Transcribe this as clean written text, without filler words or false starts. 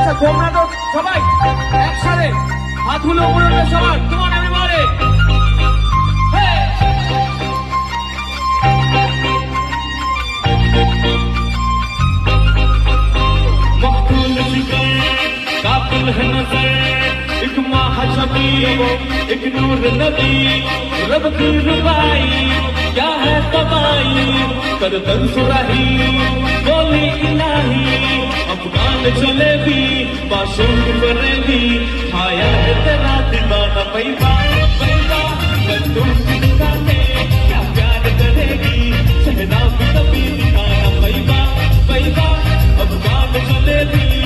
আচ্ছা তোমরা তো সবাই একসাথে হাতগুলো উপরে উঠবে সবার, তোমার এবারে मकबूल जिगर काबिल है नजर एक महाजबी एक नूर नबी रब की रुबाई क्या है तबाई कर तंसुराही बोली इलाही अफगान जलेबी बाशूर फरेबी खाया है तेरा दीवाना पैबा पैबा तुम दिखाने क्या प्यार करेगी सहना भी कभी दिखाना पैबा पैबा अफगान जलेबी